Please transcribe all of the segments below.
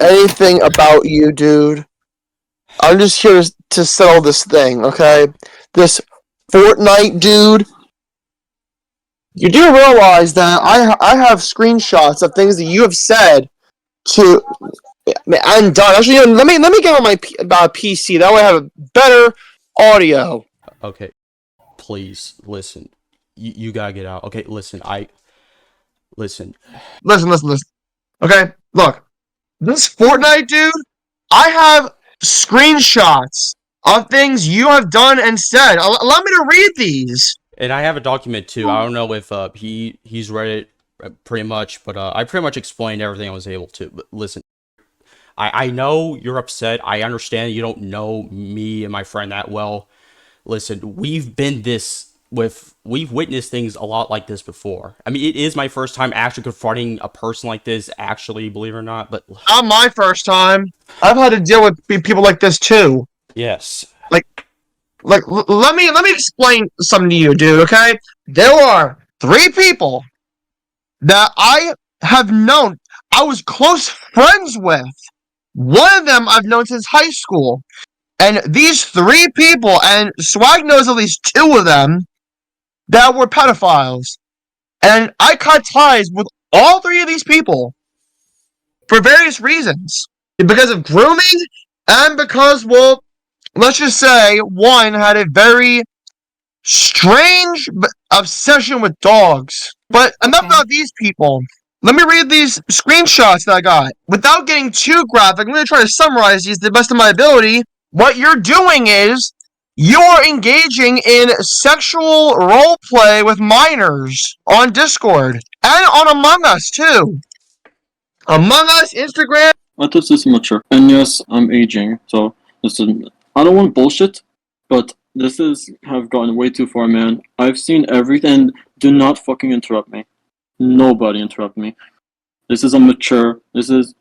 anything about you, dude. I'm just here to settle this thing, okay? This Fortnite dude. You do realize that I have screenshots of things that you have said to. I'm done. Actually, let me get on my PC. That way I have better audio. Okay, please listen. You gotta get out. Okay, listen. Listen. Listen. Okay, look. This Fortnite dude, I have screenshots of things you have done and said. Allow me to read these. And I have a document too. I don't know if he's read it pretty much, but I pretty much explained everything I was able to. But listen, I know you're upset. I understand you don't know me and my friend that well. Listen, we've witnessed things a lot like this before. I mean, it is my first time actually confronting a person like this, actually, believe it or not, but Not my first time. I've had to deal with people like this too. yes. Let me explain something to you, dude, okay? There are 3 people that I have known, I was close friends with. One of them I've known since high school. And these 3 people, and Swag knows at least 2 of them, that were pedophiles. And I cut ties with all 3 of these people for various reasons. Because of grooming, and because, well, let's just say one had a very strange obsession with dogs. But enough about these people. Let me read these screenshots that I got. Without getting too graphic, I'm going to try to summarize these to the best of my ability. What you're doing is you're engaging in sexual roleplay with minors on Discord and on Among Us too. Among Us, Instagram. This is mature, and yes, I'm aging. So this is. I don't want bullshit, but this have gotten way too far, man. I've seen everything. Do not fucking interrupt me. Nobody interrupt me. This is immature. This is.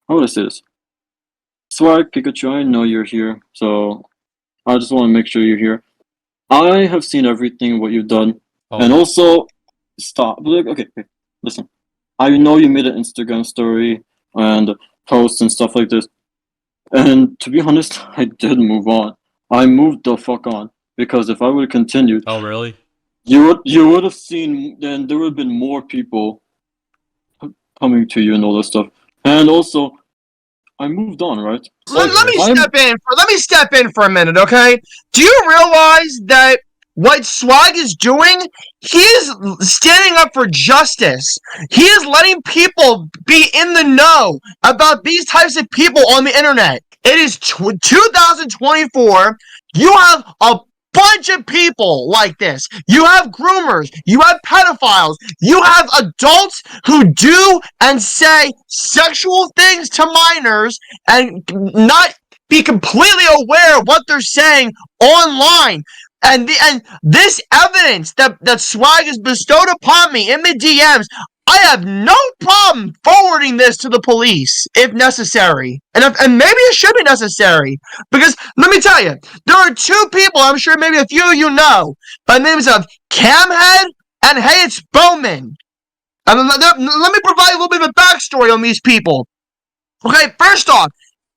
How would I say this? Swag, Pikachu, I know you're here, so I just want to make sure you're here. I have seen everything what you've done, and also stop. Okay, listen. I know you made an Instagram story and posts and stuff like this, and to be honest, I did move on. I moved the fuck on because if I would have continued, Oh, really? you would have seen. Then there would have been more people coming to you and all that stuff, and also. I moved on, right? Let me step in for a minute, okay? Do you realize that what Swag is doing? He is standing up for justice. He is letting people be in the know about these types of people on the internet. It is 2024. You have a bunch of people like this. You have groomers, you have pedophiles, you have adults who do and say sexual things to minors and not be completely aware of what they're saying online. And this evidence that Swag has bestowed upon me in the DMs, I have no problem forwarding this to the police if necessary. And maybe it should be necessary. Because, let me tell you, there are 2 people, I'm sure maybe a few of you know, by the names of Camhead and Hey It's Bowman. And let me provide a little bit of a backstory on these people. Okay, first off,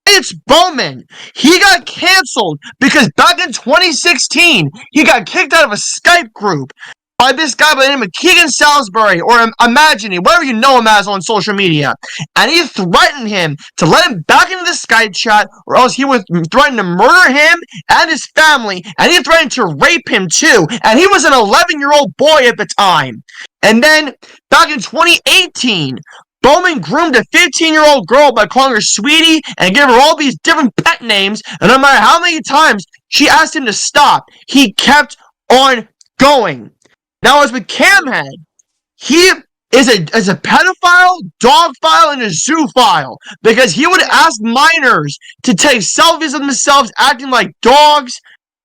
it's Bowman. He got canceled because back in 2016, he got kicked out of a Skype group by this guy by the name of Keegan Salisbury, or Imagine, whatever you know him as on social media. And he threatened him to let him back into the Skype chat, or else he would threaten to murder him and his family, and he threatened to rape him too. And he was an 11-year-old boy at the time. And then, back in 2018, Bowman groomed a 15-year-old girl by calling her Sweetie and gave her all these different pet names, and no matter how many times she asked him to stop, he kept on going. Now, as with Camhead, he is a pedophile, dogphile, and a zoophile because he would ask minors to take selfies of themselves acting like dogs.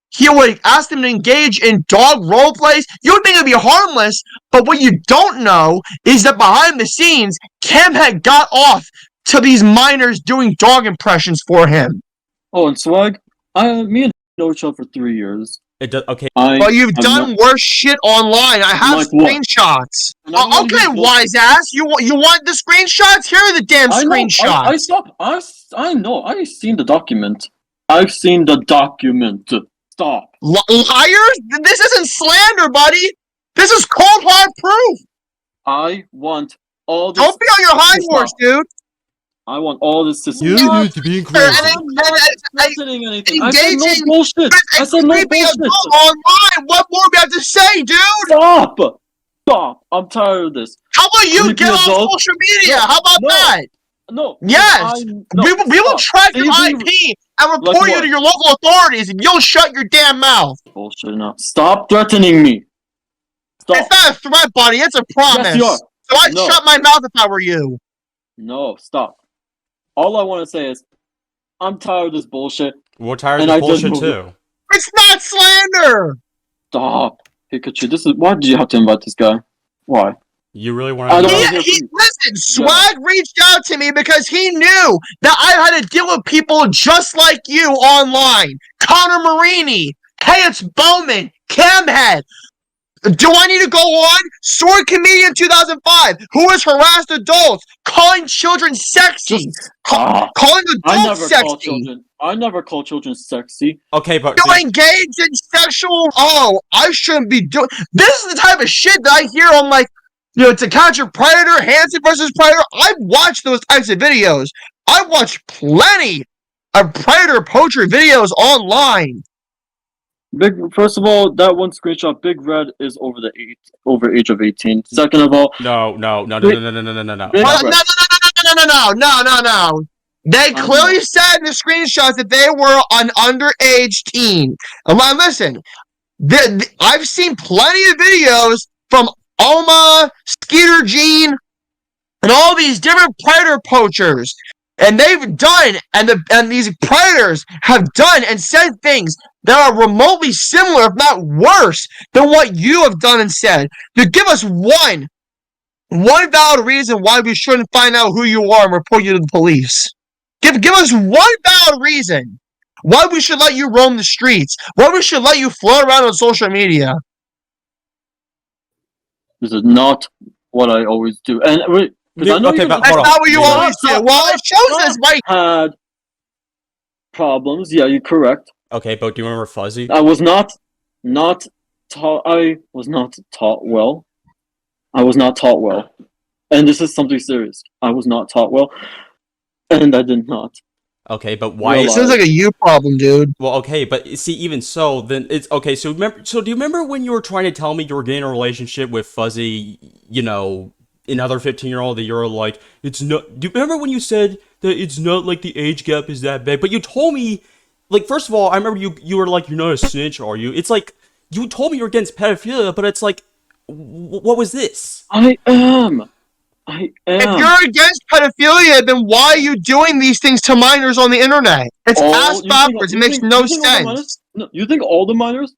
He would ask them to engage in dog role plays. You would think it would be harmless, but what you don't know is that behind the scenes, Camhead got off to these minors doing dog impressions for him. Oh, and Swag, me and know each other for 3 years. It does. Okay. But you've done worse shit online. I have Like screenshots. Okay, wise ass. You want the screenshots? Here share the damn screenshot. I know. I've seen the document. I've seen the document. Stop. Liars? This isn't slander, buddy. This is cold hard proof. I want all this. Don't be on your high horse, dude. I want all this to stop. You need to be crazy. I'm not threatening anything. I said no Engaging bullshit. I said no bullshit. Online. What more do we have to say, dude? Stop. Stop. I'm tired of this. How about you Leave get me off alone. social media? How about No. that? No. Yes. We will track your IP and report Like you what? to your local authorities if you'll shut your damn mouth. Bullshit now. Stop threatening me. Stop. It's not a threat, buddy. It's a promise. Yes, you are. So I'd No. shut my mouth if I were you. No, stop. All I want to say is, I'm tired of this bullshit. We're tired of And this I just bullshit moved too. It's not slander. Stop. Pikachu, why did you have to invite this guy? Why? You really want I to? don't- Listen, Swag reached out to me because he knew that I had to deal with people just like you online. Connor Marini. Hey, it's Bowman. Camhead. Do I need to go on? Sword Comedian 2005, who has harassed adults, calling children sexy, calling adults sexy. I never call children sexy. Okay, but You engage in sexual. Oh, I shouldn't be doing. This is the type of shit that I hear on To Catch a Predator, Hanson versus Predator. I've watched those types of videos. I've watched plenty of predator poetry videos online. First of all, that one screenshot, Big Red is over age of 18. Second of all, no. Big No. They clearly said in the screenshots that they were an underage teen. Listen, I've seen plenty of videos from Oma, Skeeter Jean, and all these different predator poachers. And they've done, and these predators have done and said things that are remotely similar, if not worse, than what you have done and said. To give us one valid reason why we shouldn't find out who you are and report you to the police. Give us one valid reason why we should let you roam the streets, why we should let you float around on social media. This is not what I always do. And wait, That's hold That's on. not what you always do. Well, it shows us, Mike. Had problems. Yeah, you're correct. Okay, but do you remember Fuzzy? I was not taught. I was not taught well. I was not taught well, and this is something serious. I was not taught well, and I did not. Okay, but why? It sounds like a you problem, dude. Well, okay, but see, even so, then it's okay. So do you remember when you were trying to tell me you were getting a relationship with Fuzzy? Another 15-year-old that you're like, it's not. Do you remember when you said that it's not like the age gap is that big? But you told me, first of all, I remember you were like, you're not a snitch, are you? It's like you told me you're against pedophilia, but it's like, what was this? I am. If you're against pedophilia, then why are you doing these things to minors on the internet? It's ass backwards. It makes no sense. No, you think all the minors?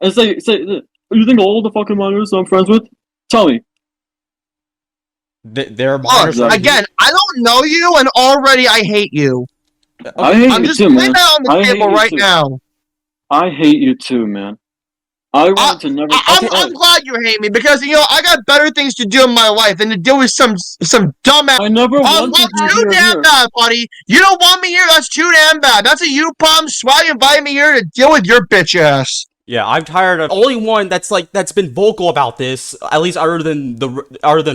And say, you think all the fucking minors I'm friends with? Tell me. They're minors. Again, I don't know you, and already I hate you. I hate I'm you just too, putting man. that on the table right now. I hate you too, man. I want to never. I'm glad you hate me because I got better things to do in my life than to deal with some dumbass. I never wanted that's too damn bad, buddy. You don't want me here. That's too damn bad. That's a you problem. Swag invited me here to deal with your bitch ass. Yeah, I'm tired of only one that's been vocal about this, at least other than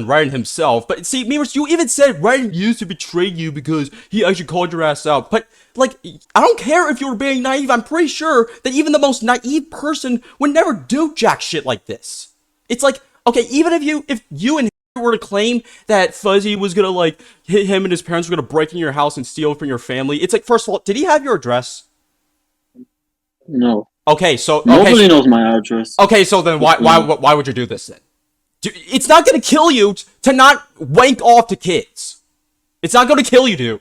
Ryan himself. But see, M3mers, you even said Ryan used to betray you because he actually called your ass out. But I don't care if you were being naive. I'm pretty sure that even the most naive person would never do jack shit like this. It's like, okay, even if you and him were to claim that Fuzzy was gonna hit him and his parents were gonna break in your house and steal from your family, it's like, first of all, did he have your address? No. Okay, so nobody knows my address. Okay, so then why would you do this then? It's not gonna kill you to not wank off to kids. It's not gonna kill you, dude.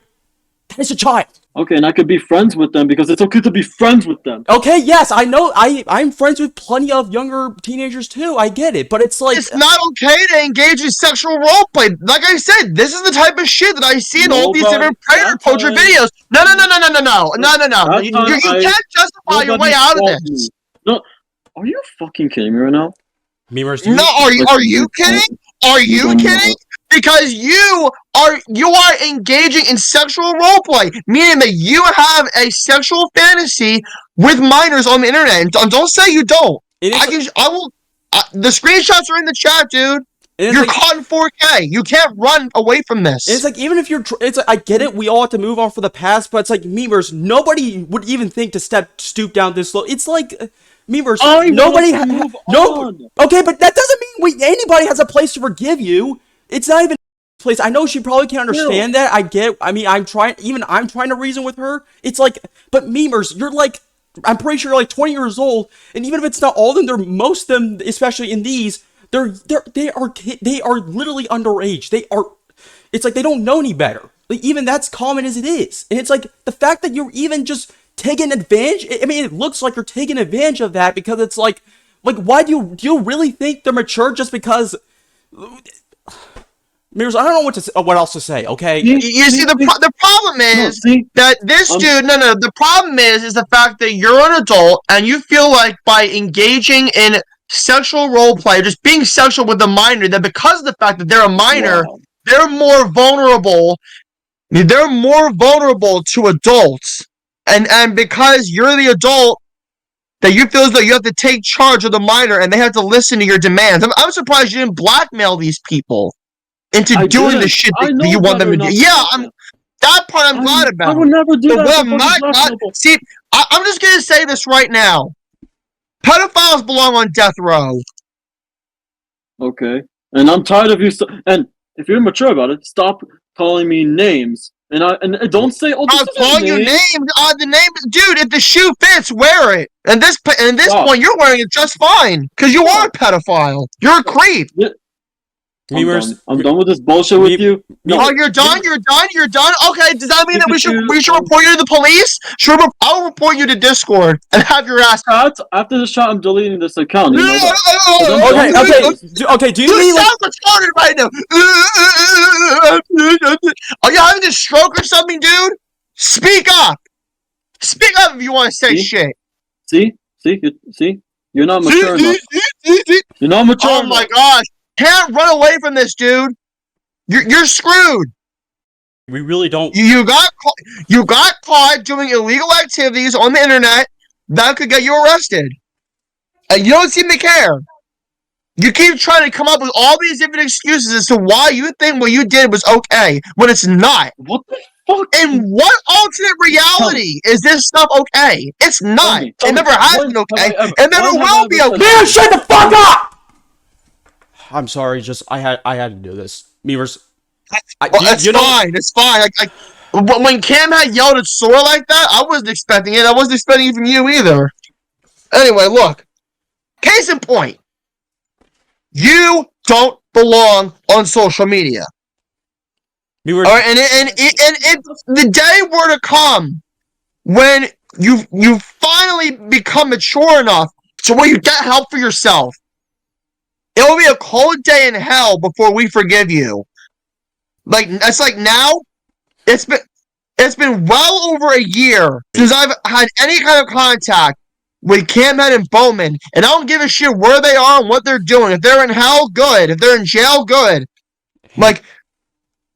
That is a child. Okay, and I could be friends with them because it's okay to be friends with them. Okay, yes, I know. I'm friends with plenty of younger teenagers too. I get it, but it's like it's not okay to engage in sexual roleplay. Like I said, this is the type of shit that I see in all these different predator poacher videos. No. You can't justify your way out of this. No, are you fucking kidding me right now? M3mers, no, are you kidding? Are you kidding? because you are engaging in sexual roleplay, meaning that you have a sexual fantasy with minors on the internet. And don't say you don't. I will. The screenshots are in the chat, dude. You're caught in 4K. You can't run away from this. It's like, even if it's like, I get it. We all have to move on for the past, but it's like, memers, nobody would even think to stoop down this low. It's like, memers, nobody okay, but that doesn't mean anybody has a place to forgive you. It's not even a place. I know she probably can't understand that. I'm trying to reason with her. It's like, but memers, you're like, I'm pretty sure you're like 20 years old, and even if it's not all of them, most of them, especially in these, they are literally underage. It's like they don't know any better. Like, even that's common as it is. And it's like, the fact that you're even just taking advantage, I mean, it looks like you're taking advantage of that, because it's like why do you really think they're mature just because? Mirrors, I don't know what else to say, okay? You see, the problem is that this dude, the problem is the fact that you're an adult, and you feel like by engaging in sexual role play, just being sexual with a minor, that because of the fact that they're a minor, they're more vulnerable. They're more vulnerable to adults, and because you're the adult, that you feel as though you have to take charge of the minor, and they have to listen to your demands. I'm surprised you didn't blackmail these people into doing the shit that you want them to do. Yeah, that part I'm glad about. I would never do that. See, I'm just gonna say this right now. Pedophiles belong on death row. Okay. And I'm tired of you. And if you're mature about it, stop calling me names. And don't say, "Oh, this is calling you names." The name, dude. If the shoe fits, wear it. And this point, you're wearing it just fine because you are a pedophile. You're a creep. Yeah. I'm done with this bullshit with you. Oh, you're done. You're done. Okay, does that mean that we should report you to the police? I'll report you to Discord and have your ass. After this shot, I'm deleting this account. Okay. Do you sound retarded right now? Are you having a stroke or something, dude? Speak up. Speak up if you want to say shit. See, you're not mature enough. You're not mature enough. Oh my gosh. Can't run away from this, dude. You're screwed. We really don't. You got caught doing illegal activities on the internet that could get you arrested, and you don't seem to care. You keep trying to come up with all these different excuses as to why you think what you did was okay when it's not. What the fuck? In what alternate reality is this stuff okay? It's not. It never has been okay, and never will be okay. Man, shut the fuck up! I'm sorry, I had to do this. Memers, it's fine. When Cam had yelled at Sora like that, I wasn't expecting it. I wasn't expecting it from you either. Anyway, look. Case in point. You don't belong on social media. Alright, and if the day were to come when you finally become mature enough to where you get help for yourself, it will be a cold day in hell before we forgive you. Like, it's like now, it's been well over a year since I've had any kind of contact with Camhead and Bowman, and I don't give a shit where they are and what they're doing. If they're in hell, good. If they're in jail, good. Like,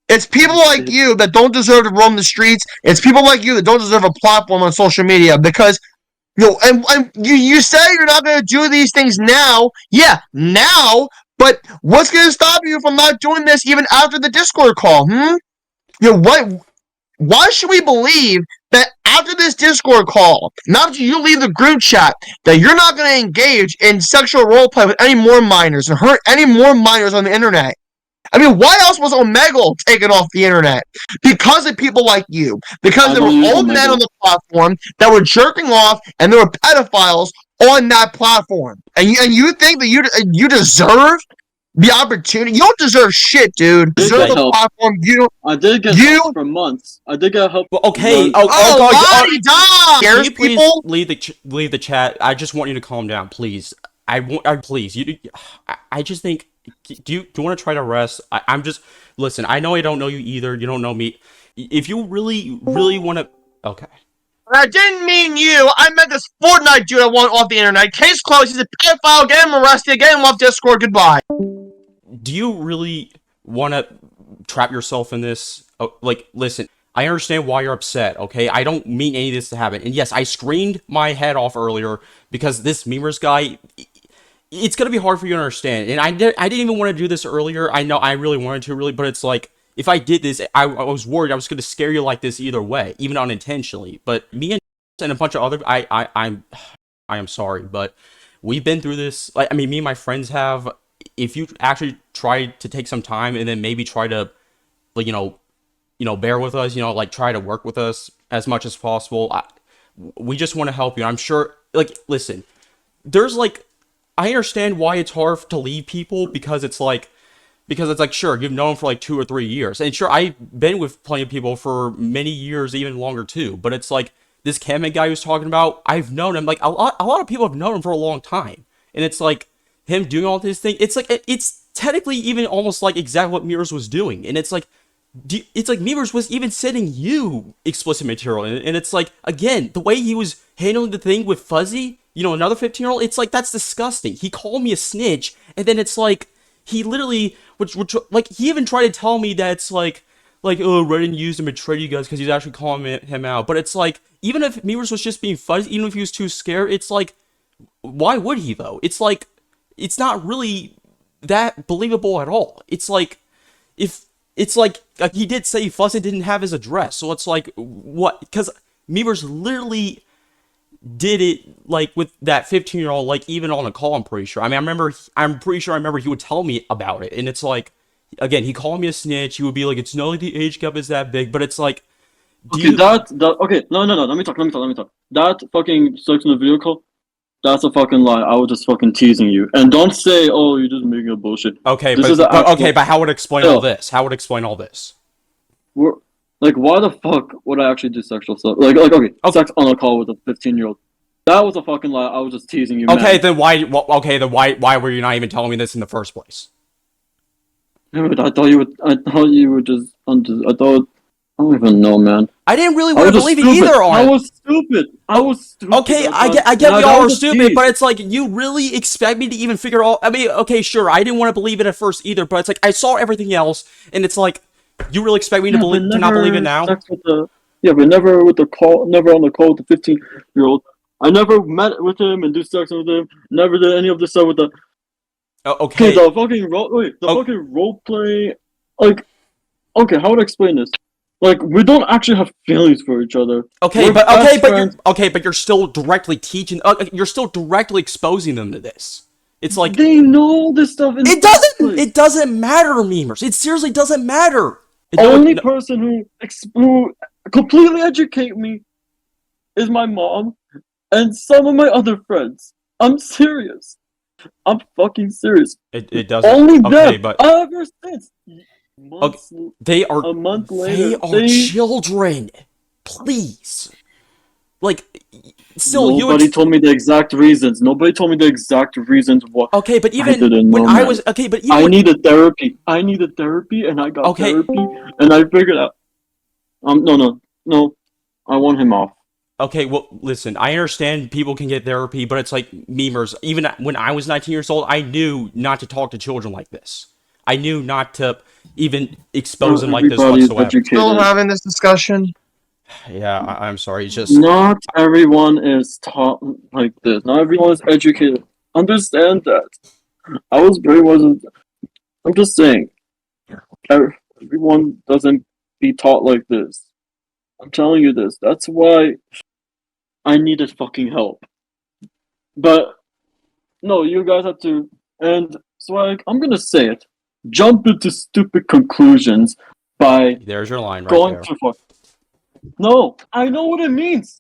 it's people like you that don't deserve to roam the streets. It's people like you that don't deserve a platform on social media because... and you say you're not going to do these things now. Yeah, now. But what's going to stop you from not doing this even after the Discord call? Why should we believe that after this Discord call, not after you leave the group chat, that you're not going to engage in sexual roleplay with any more minors and hurt any more minors on the internet? I mean, why else was Omegle taken off the internet? Because of people like you. Because there were old men on the platform that were jerking off, and there were pedophiles on that platform. And you think that you deserve the opportunity? You don't deserve shit, dude. You deserve the platform. I did get help for months. I did get help. Well, okay. Can you please leave the chat? I just want you to calm down, please. Please. I just think. Do you want to try to rest? I'm just... Listen, I know I don't know you either. You don't know me. If you really want to... Okay. I didn't mean you. I meant this Fortnite dude I want off the internet. Case closed. He's a pedophile. Get him arrested. Get him off Discord. Goodbye. Do you really want to trap yourself in this. Like, listen, I understand why you're upset, okay? I don't mean any of this to happen. And yes, I screamed my head off earlier because this memers guy, it's gonna be hard for you to understand. And I didn't even want to do this earlier. I know I really wanted to, really, but it's like, if I did this, I was worried I was gonna scare you like this either way, even unintentionally. But me and a bunch of other, I am sorry, but we've been through this. Like, I mean, me and my friends have. If you actually try to take some time and then maybe try to, like, bear with us, like, try to work with us as much as possible. We just want to help you. I'm sure, like, listen, there's, like, I understand why it's hard to leave people because it's like, sure, you've known them for like 2 or 3 years. And sure, I've been with plenty of people for many years, even longer too. But it's like, this Cameron guy who's talking about, I've known him, like, a lot of people have known him for a long time. And it's like, him doing all this thing, it's like, it's technically even almost like exactly what m3mers was doing. And it's like m3mers was even sending you explicit material. And it's like, again, the way he was handling the thing with Fuzzy, another 15-year-old, it's like, that's disgusting. He called me a snitch, and then it's like, he literally, which like, he even tried to tell me that it's like, oh, Reddit used him to betray you guys because he's actually calling him out. But it's like, even if m3mers was just being Fuzzy, even if he was too scared, it's like, why would he, though? It's like, it's not really that believable at all. It's like, if it's like he did say Fuzzy didn't have his address, so it's like, what? Because m3mers literally did it, like, with that 15-year-old, like, even on a call. I'm pretty sure. I mean, I'm pretty sure I remember he would tell me about it, and it's like, again, he called me a snitch. He would be like, it's not like the age gap is that big, but it's like, okay, no, let me talk. That fucking sex in the vehicle. That's a fucking lie. I was just fucking teasing you. And don't say, oh, you're just making a bullshit. Okay, but how would it explain all this? How would it explain all this? Like, why the fuck would I actually do sexual stuff? Like, okay, sex on a call with a 15-year-old. That was a fucking lie. I was just teasing you, okay, man. then why were you not even telling me this in the first place? Dude, I thought you would just, I don't even know, man. I didn't really want to believe it either. I was stupid. Okay, I get y'all are stupid, but it's like, you really expect me to even figure out? I mean, okay, sure, I didn't want to believe it at first either, but it's like, I saw everything else, and it's like, you really expect me to not believe it now? But never on the call with the 15-year-old. I never met with him and do sex with him. Never did any of this stuff with the. Okay. The fucking role play. Like, okay, how would I explain this? Like, we don't actually have feelings for each other. But you're still directly teaching. You're still directly exposing them to this. It's like, they know this stuff. It doesn't matter, m3mers. It seriously doesn't matter. The only person who completely educate me is my mom and some of my other friends. I'm serious. I'm fucking serious. It doesn't. Only them. But ever since. They are. A month later. They are children. Please. Like, still, nobody told me the exact reasons. What. Okay, but even when I was I needed therapy. And I got therapy, and I figured out. No. I want him off. Okay, well, listen, I understand people can get therapy, but it's like, m3mers. Even when I was 19 years old, I knew not to talk to children like this. I knew not to even expose them like this whatsoever. Still having this discussion? Yeah, I'm sorry. It's just not everyone is taught like this. Not everyone is educated. Understand that. I was brainwashed. I'm just saying, everyone doesn't be taught like this. I'm telling you this. That's why I needed fucking help. But no, you guys have to. And so I'm gonna say it. Jump into stupid conclusions by there's your line right going there. Too far. No, I know what it means.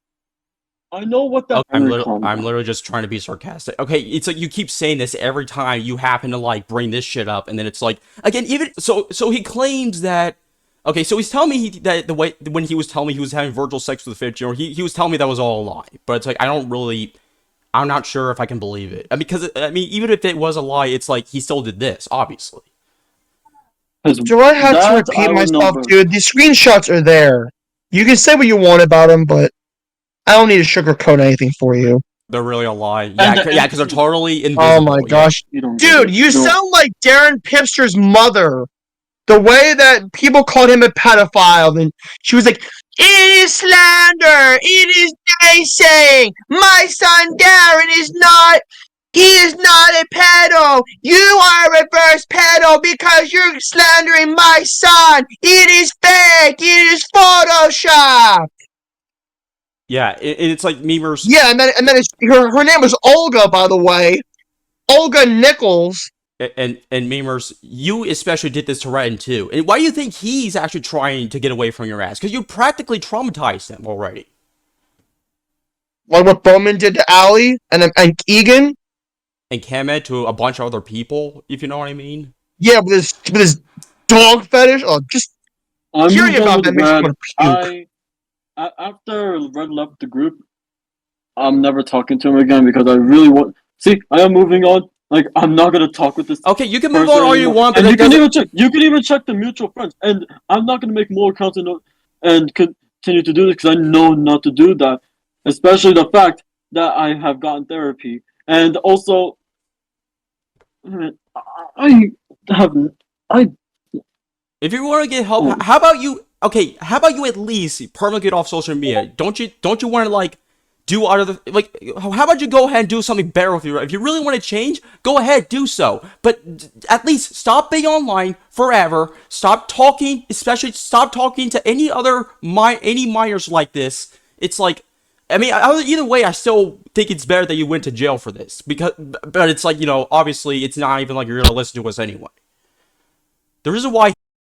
I know what that. I'm literally just trying to be sarcastic. Okay, it's like, you keep saying this every time you happen to, like, bring this shit up, and then it's like, again, even so he claims that. Okay, so he's telling me that the way when he was telling me he was having virtual sex with a 15-year-old, he was telling me that was all a lie. But it's like, I'm not sure if I can believe it. I mean, because even if it was a lie, it's like, he still did this, obviously. Do I have to repeat myself, dude? These screenshots are there. You can say what you want about them, but I don't need to sugarcoat anything for you. They're really a lie. Yeah, because they're totally invisible. Oh my gosh. Dude, you sound like Darren Pipster's mother. the way that people called him a pedophile, and she was like, "It is slander. It is naysaying. My son Darren is not. He is not a pedo. You are a reverse pedo because you're slandering my son. It is fake. It is Photoshop." Yeah, it's like memers. Yeah, and then her name was Olga, by the way. Olga Nichols. And memers, you especially did this to Ryan too. And why do you think he's actually trying to get away from your ass? Because you practically traumatized him already. Like what Bowman did to Allie and Egan. And Kamed to a bunch of other people, if you know what I mean. Yeah, with his dog fetish. Oh, just hearing about that makes me want to puke. After Red left the group, I'm never talking to him again because I really want. See, I am moving on. Like, I'm not gonna talk with this. Okay, you can move on all you want, but you can even check. You can even check the mutual friends, and I'm not gonna make more accounts and continue to do this because I know not to do that. Especially the fact that I have gotten therapy, and also, I have. If you want to get help, how about you? Okay, how about you at least permanently get off social media? Don't you want to like do other like? How about you go ahead and do something better with your? If you really want to change, go ahead, do so. But at least stop being online forever. Stop talking, especially stop talking to any minors like this. It's like, I mean, either way, I still think it's better that you went to jail for this but it's like, you know, obviously it's not even like you're gonna listen to us anyway. The reason why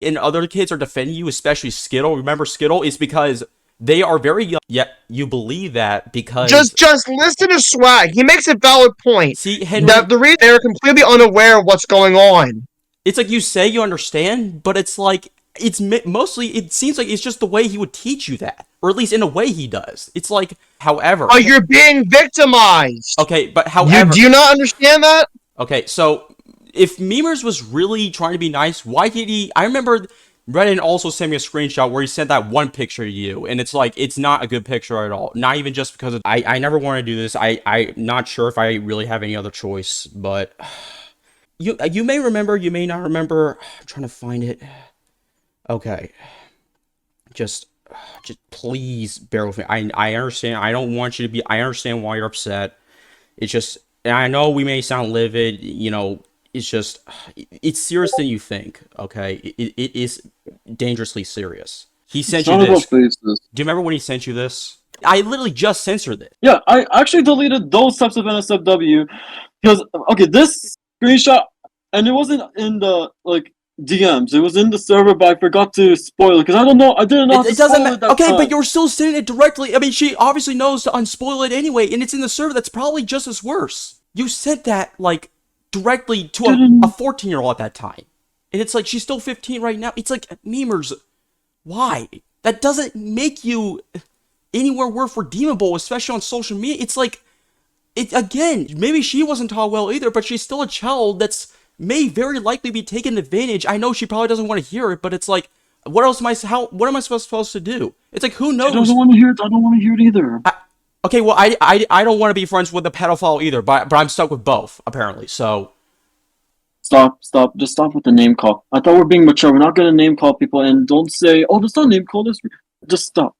and other kids are defending you, especially Skittle, remember Skittle, is because they are very young. Yet you believe that because just listen to Swag. He makes a valid point. See, Henry, that the reason they're completely unaware of what's going on. It's like you say you understand, but it's like it's mostly. It seems like it's just the way he would teach you that, or at least in a way he does. It's like, however, oh, you're being victimized. Okay, but however, do you not understand that? Okay, so if M3mers was really trying to be nice, why did he? I remember Reddit also sent me a screenshot where he sent that one picture to you, and it's like, it's not a good picture at all. Not even just because I never want to do this. I'm not sure if I really have any other choice, but you may remember, you may not remember. I'm trying to find it. Okay, just please bear with me. I understand. I don't want you to be. I understand why you're upset. It's just, and I know we may sound livid. You know, it's just, it's serious than you think. Okay, it is dangerously serious. He sent you this. Do you remember when he sent you this? I literally just censored it. Yeah, I actually deleted those types of NSFW because okay, this screenshot, and it wasn't in the like DMs. It was in the server, but I forgot to spoil it because I don't know. I didn't know. It doesn't matter. Okay, but you're still sending it directly. I mean, she obviously knows to unspoil it anyway, and it's in the server. That's probably just as worse. You sent that like directly to a 14-year-old at that time, and it's like she's still 15 right now. It's like, M3mers, why? That doesn't make you anywhere worth redeemable, especially on social media. It's like, again, maybe she wasn't taught well either, but she's still a child that's may very likely be taken advantage. I know she probably doesn't want to hear it, but it's like, what else am I supposed to do? It's like, who knows? I don't want to hear it. I don't want to hear it either. Okay, well, I don't want to be friends with a pedophile either, but I'm stuck with both, apparently, so. Stop. Just stop with the name call. I thought we're being mature. We're not going to name call people, and don't say, oh, that's not name call. Just stop.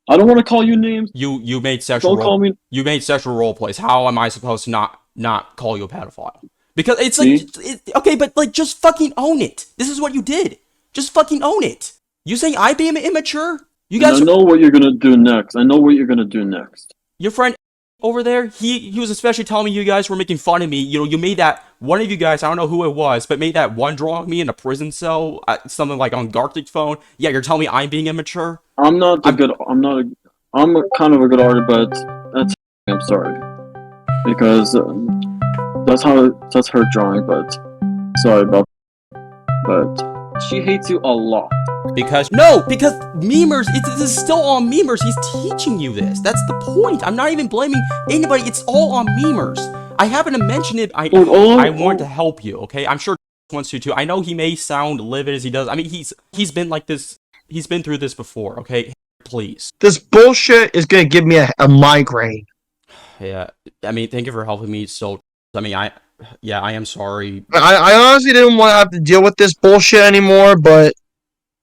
I don't want to call you names. You made sexual You made sexual role plays. How am I supposed to not call you a pedophile? Because it's like, okay, but like, just fucking own it. This is what you did. Just fucking own it. You saying I being immature? You guys. I know what you're gonna do next. Your friend over there, he was especially telling me you guys were making fun of me. You know, you made that, one of you guys, I don't know who it was, but made that one drawing of me in a prison cell, something like on Gartic's phone. Yeah, you're telling me I'm being immature? I'm kind of a good artist, but I'm sorry. Because that's her drawing, but sorry about that. But she hates you a lot. Because M3mers, this is still on M3mers. He's teaching you this. That's the point. I'm not even blaming anybody. It's all on M3mers. I happen to mention it. I want to help you, okay? I'm sure wants to too. I know he may sound livid as he does. I mean, he's been like this. He's been through this before, okay? Please. This bullshit is gonna give me a migraine. Yeah. I mean, thank you for helping me. So, I mean, Yeah, I am sorry. I honestly didn't want to have to deal with this bullshit anymore, but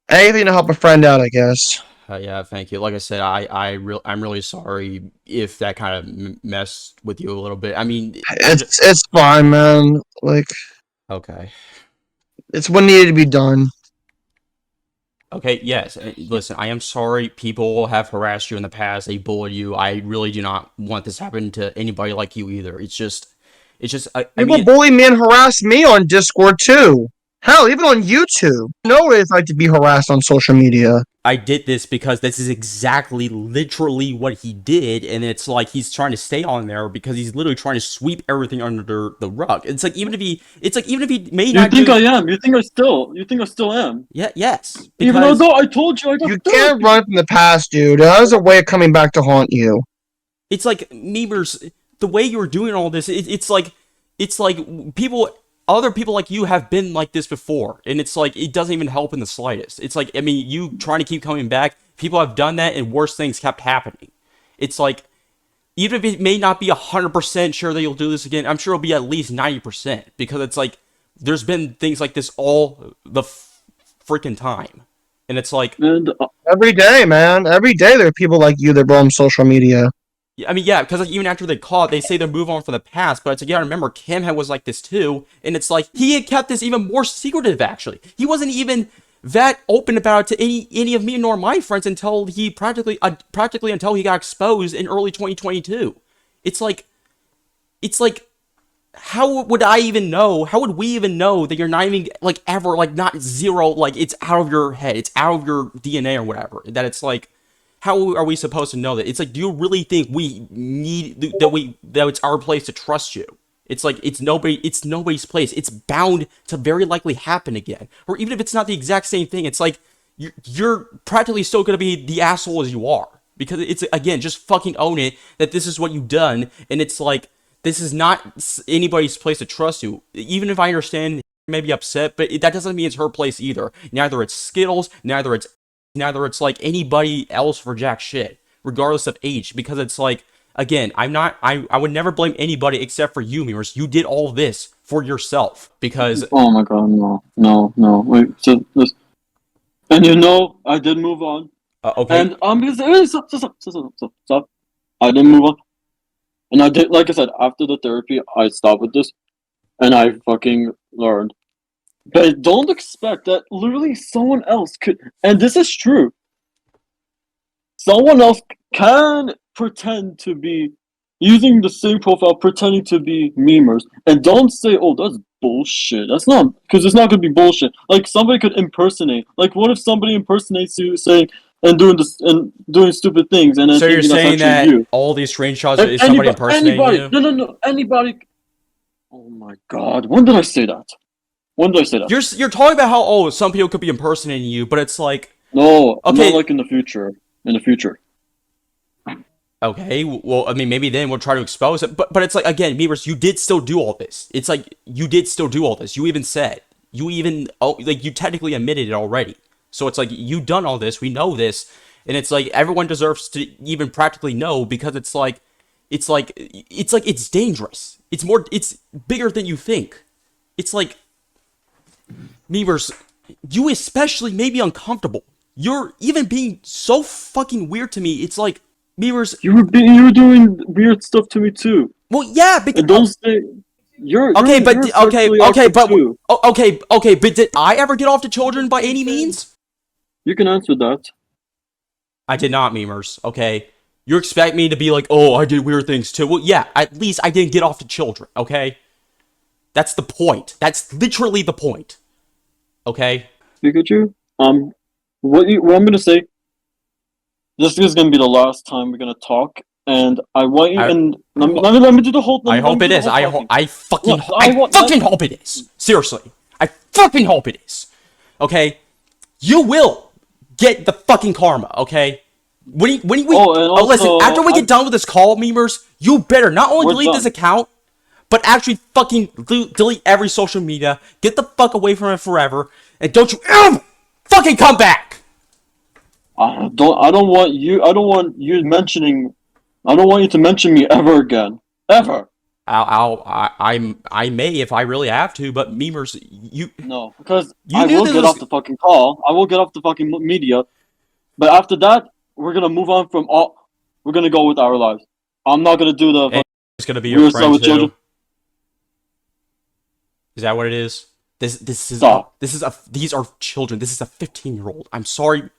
anything to help a friend out, I guess. Yeah, thank you. Like I said, I'm really sorry if that kind of messed with you a little bit. I mean, It's fine, man. Like, okay. it's what needed to be done. Okay, yes. Listen, I am sorry people have harassed you in the past. They bullied you. I really do not want this to happen to anybody like you either. I People mean, bully me and harass me on Discord too. Hell, even on YouTube. I know what it's like to be harassed on social media. I did this because this is exactly, literally what he did, and it's like he's trying to stay on there because he's literally trying to sweep everything under the rug. It's like even if he may You not think do, I am? You think I still am? yeah, yes, Even because though I told you I got You therapy. can't run from the past, dude. That was a way of coming back to haunt you. it's like memers, the way you're doing all this, it's like other people like you have been like this before, and it's like it doesn't even help in the slightest. It's like, I mean, you trying to keep coming back, people have done that and worse things kept happening. It's like, even if it may not be 100% sure that you'll do this again, I'm sure it'll be at least 90%, because it's like there's been things like this all the freaking time, and it's like, And Every day, man. Every day there are people like you that roam social media. I mean, yeah, because like, even after they call it, they say they move on from the past. But it's like, yeah, remember, Kim was like this too, and it's like he had kept this even more secretive. Actually, he wasn't even that open about it to any of me nor my friends until he practically until he got exposed in early 2022. It's like, how would I even know? How would we even know that you're not even like ever like not zero, like it's out of your head, it's out of your DNA or whatever? That it's like, how are we supposed to know that? It's like, do you really think we need that it's our place to trust you? It's like it's nobody's place. It's bound to very likely happen again. Or even if it's not the exact same thing, it's like you're practically still gonna be the asshole as you are. Because it's, again, just fucking own it that this is what you've done, and it's like, this is not anybody's place to trust you. Even if I understand you may be upset, but that doesn't mean it's her place either. Neither it's Skittles, neither it's like anybody else for jack shit, regardless of age, because it's like, again, I would never blame anybody except for you, Mirrors. You did all this for yourself, because oh my god, no. Wait, so this, and I did move on. okay, And stop. I didn't move on. And I did, like I said, after the therapy, I stopped with this, and I fucking learned. But don't expect that literally someone else could, and this is true. Someone else can pretend to be using the same profile, pretending to be memers, and don't say, "Oh, that's bullshit." That's not, because it's not gonna be bullshit. Like somebody could impersonate. Like, what if somebody impersonates you, saying and doing this and doing stupid things, and then so you're thinking that's saying actually that you? all these screenshots is somebody impersonating you? No, anybody. Oh my god, when did I say that? When did I say that? You're talking about how some people could be impersonating you, but it's like, No, okay, not like in the future. In the future. okay, well, I mean, maybe then we'll try to expose it. But it's like, again, Meebers, you did still do all this. It's like, you did still do all this. You even said, like, you technically admitted it already. So it's like, you done all this, we know this, and it's like, everyone deserves to even practically know, because it's dangerous. It's bigger than you think. It's like, Meebers, you especially made me uncomfortable. You're even being so fucking weird to me. It's like, Meebers, You were doing weird stuff to me too. well, yeah, because And don't say you're okay, but you're sexually okay, active but too. okay, but did I ever get off to children by any means? You can answer that. I did not, memers. Okay, you expect me to be like, oh, I did weird things too? Well, yeah, at least I didn't get off to children. Okay, that's the point. That's literally the point. Okay. Pikachu, what I'm gonna say. This is gonna be the last time we're gonna talk, and I want you. And let me do the whole. I hope it is. I fucking hope it is. Seriously, I fucking hope it is. Okay, you will get the fucking karma. Okay, when we listen, after we get done with this call, memers, you better not only delete this account, but actually fucking delete every social media. Get the fuck away from it forever, and don't you ever fucking come back. I don't want you to mention me ever again. Ever. I may if I really have to, but memers, No, because you I knew will this get was off the fucking call. I will get off the fucking media. But after that, we're gonna move on from all. We're gonna go with our lives. I'm not gonna do the and it's gonna be your weird stuff friend with children. too. Is that what it is? Stop. These are children. This is a 15-year-old. I'm sorry,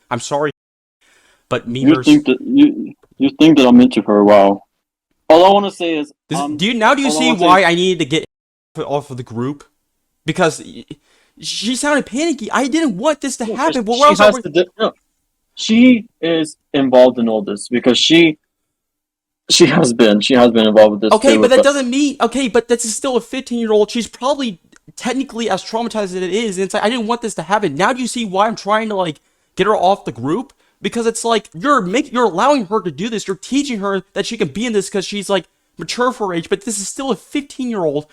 but You memers. think that you think that I'm into her? Wow. All I want to say is, Do you all I see wanna say why is, I needed to get off of the group? Because she sounded panicky. I didn't want this to happen. But she has to. No, she is involved in all this because she has been involved with this okay, too. but that doesn't mean okay. But that's still a 15-year-old. She's probably technically as traumatized as it is. And it's like I didn't want this to happen. Now do you see why I'm trying to like get her off the group? Because it's like you're allowing her to do this. You're teaching her that she can be in this because she's like mature for her age. But this is still a 15-year-old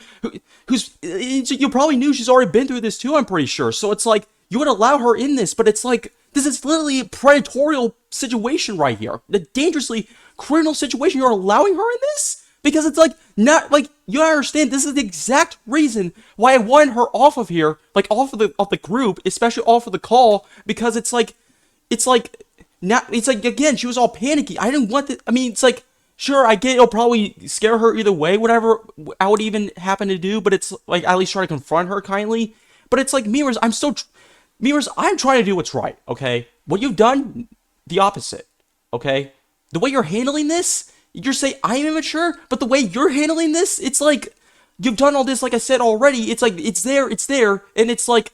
who's you probably knew she's already been through this too. I'm pretty sure. So it's like you would allow her in this, but it's like this is literally a predatorial situation right here. The dangerously criminal situation. You're allowing her in this because it's like not like you understand. This is the exact reason why I wanted her off of here, like off of the group, especially off of the call, because it's like now it's like again she was all panicky. I didn't want that. I mean, it's like sure I get it'll probably scare her either way, whatever I would even happen to do, but it's like at least try to confront her kindly. But it's like memers, memers, I'm trying to do what's right. Okay, what you've done, the opposite. Okay, the way you're handling this, you're saying I'm immature, but the way you're handling this, it's like you've done all this, like I said already. It's like it's there, and it's like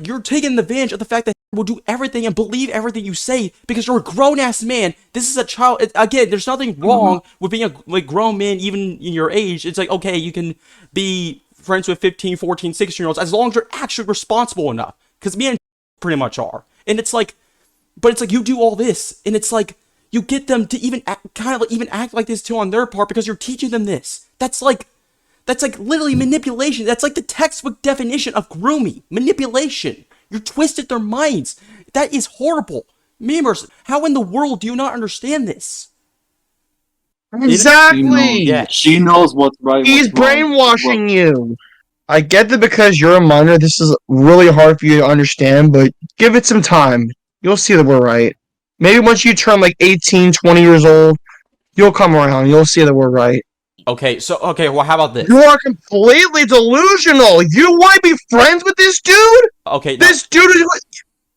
you're taking advantage of the fact that will do everything and believe everything you say because you're a grown ass man. This is a child. Again, there's nothing wrong with being a like grown man, even in your age. It's like okay, you can be friends with 15, 14, 16-year-olds as long as you're actually responsible enough. Because me and pretty much are, and it's like, but it's like you do all this, and it's like you get them to even act like this too on their part because you're teaching them this. That's like literally manipulation. That's like the textbook definition of grooming. Manipulation. You twisted their minds. That is horrible. Memers, how in the world do you not understand this? Exactly. Yes. She knows what's right. He's what's wrong, brainwashing you. I get that because you're a minor, this is really hard for you to understand, but give it some time. You'll see that we're right. Maybe once you turn like 18, 20 years old, you'll come around. You'll see that we're right. Okay, well, how about this? You are completely delusional. You want to be friends with this dude? Okay, this dude is.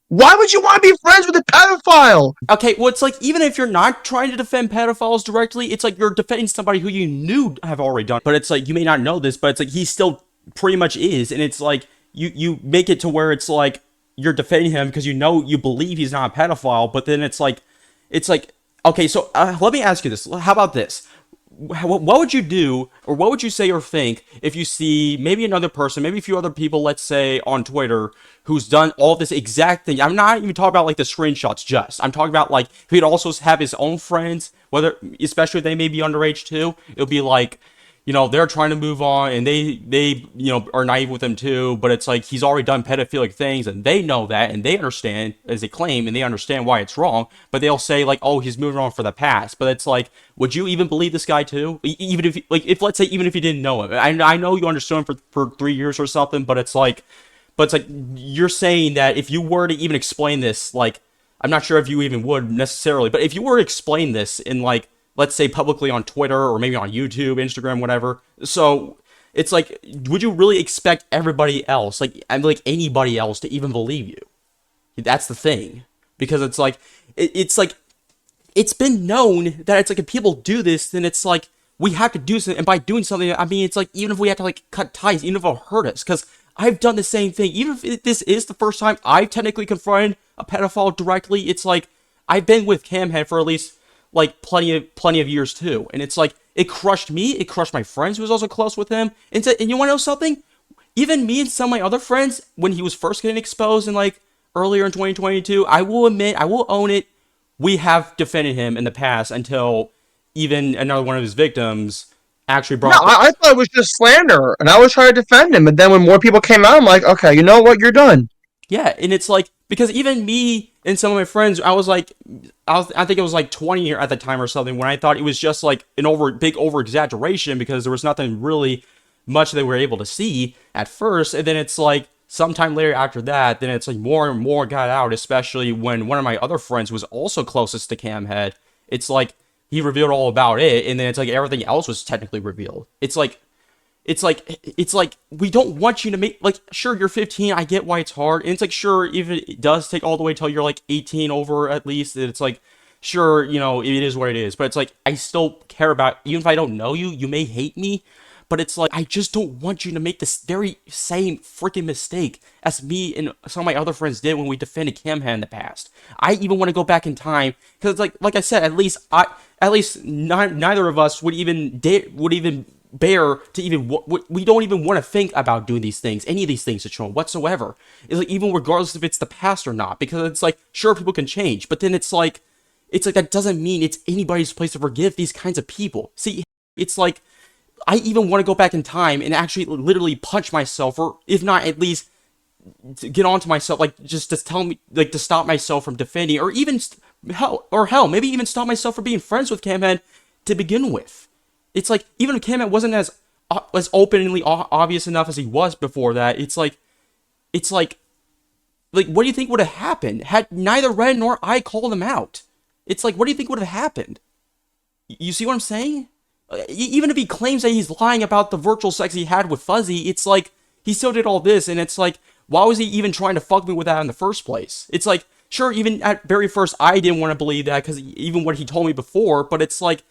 Why would you want to be friends with a pedophile? Okay, well, it's like even if you're not trying to defend pedophiles directly, it's like you're defending somebody who you knew have already done. But it's like you may not know this, but it's like he still pretty much is, and it's like you make it to where it's like you're defending him because you believe he's not a pedophile, but then it's like okay, so let me ask you this. How about this? What would you do, or what would you say or think if you see maybe another person, maybe a few other people, let's say on Twitter, who's done all this exact thing? I'm not even talking about like the screenshots. I'm talking about like he'd also have his own friends, whether especially if they may be underage too. It'll be like, they're trying to move on, and they are naive with him too. But it's like he's already done pedophilic things, and they know that, and they understand as they claim, and they understand why it's wrong. But they'll say like, oh, he's moving on for the past. But it's like, would you even believe this guy too? Even if let's say even if you didn't know him, I know you understood him for 3 years or something. But it's like you're saying that if you were to even explain this, like I'm not sure if you even would necessarily, but if you were to explain this in like, let's say publicly on Twitter or maybe on YouTube, Instagram, whatever. So it's like, would you really expect everybody else, like anybody else, to even believe you? That's the thing, because it's like it's been known that it's like if people do this, then it's like we have to do something, and by doing something, I mean it's like even if we have to like cut ties, even if it'll hurt us, because I've done the same thing. Even if this is the first time I've technically confronted a pedophile directly, it's like I've been with Camhead for at least like plenty of years too, and it's like it crushed me. It crushed my friends who was also close with him. And you want to know something? Even me and some of my other friends, when he was first getting exposed in like earlier in 2022, I will admit, I will own it, we have defended him in the past until even another one of his victims actually brought. No, I thought it was just slander, and I was trying to defend him. And then when more people came out, I'm like, okay, you know what? You're done. Yeah, and it's like because even me And some of my friends, I think it was like 20 at the time or something, when I thought it was just like big over exaggeration because there was nothing really much they were able to see at first. And then it's like sometime later after that, then it's like more and more got out, especially when one of my other friends was also closest to Camhead. It's like he revealed all about it, and then it's like everything else was technically revealed. It's like we don't want you to make, like, sure, you're 15, I get why it's hard, and it's like, sure, even it does take all the way till you're like 18 over at least, it's like, sure, it is what it is, but it's like, I still care about, even if I don't know you, you may hate me, but it's like, I just don't want you to make this very same freaking mistake as me and some of my other friends did when we defended Camhead in the past. I even want to go back in time, because like I said, at least neither of us would even bear to even, we don't even want to think about doing these things, any of these things to Sean whatsoever. It's like, even regardless if it's the past or not, because it's like, sure, people can change, but then it's like that doesn't mean it's anybody's place to forgive these kinds of people. See, it's like, I even want to go back in time and actually literally punch myself, or if not, at least to get onto myself, like, just to tell me, like, to stop myself from defending, or even hell, maybe even stop myself from being friends with Camhead to begin with. It's like, even if Camhead wasn't as openly obvious enough as he was before that, it's like, what do you think would have happened had neither Ren nor I called him out? It's like, what do you think would have happened? You see what I'm saying? Even if he claims that he's lying about the virtual sex he had with Fuzzy, it's like, he still did all this, and it's like, why was he even trying to fuck me with that in the first place? It's like, sure, even at very first, I didn't want to believe that, because even what he told me before, but it's like,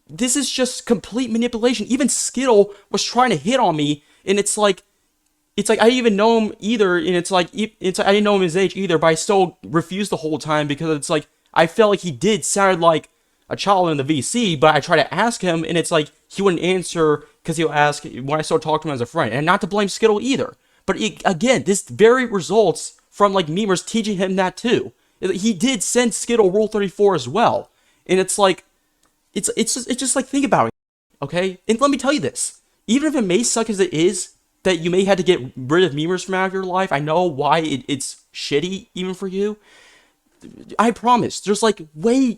this is just complete manipulation. Even Skittle was trying to hit on me, and it's like, I didn't even know him either, and it's like, I didn't know him his age either, but I still refused the whole time, because it's like, I felt like he did sound like a child in the VC, but I try to ask him, and it's like, he wouldn't answer, because he'll ask when I start talking to him as a friend, and not to blame Skittle either, but again, this very results from, like, M3mers teaching him that too. He did send Skittle Rule 34 as well, and it's like, it's just like, think about it, okay? And let me tell you this, even if it may suck as it is, that you may have to get rid of M3mers from out of your life, I know why it's shitty, even for you, I promise, there's like way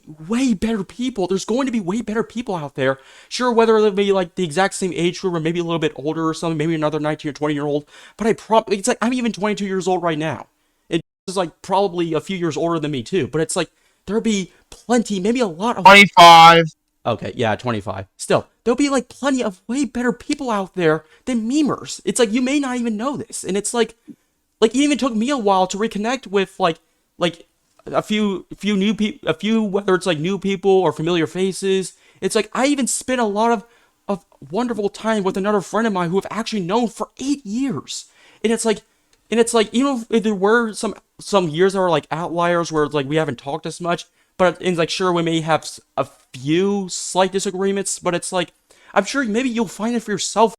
better people. There's going to be way better people out there. Sure, whether they'll be like the exact same age group or maybe a little bit older or something, maybe another 19 or 20-year-old. But it's like, I'm even 22 years old right now. It is like probably a few years older than me too. But it's like, there'll be plenty, maybe a lot of 25. Okay, yeah, 25. Still, there'll be like plenty of way better people out there than M3mers. It's like, you may not even know this. And it's like it even took me a while to reconnect with like a few new people, whether it's like new people or familiar faces. It's like, I even spent a lot of wonderful time with another friend of mine who I've actually known for 8 years. And it's like, even if there were some years that are like outliers where it's like we haven't talked as much, but it's like, sure, we may have a few slight disagreements, but it's like, I'm sure maybe you'll find it for yourself.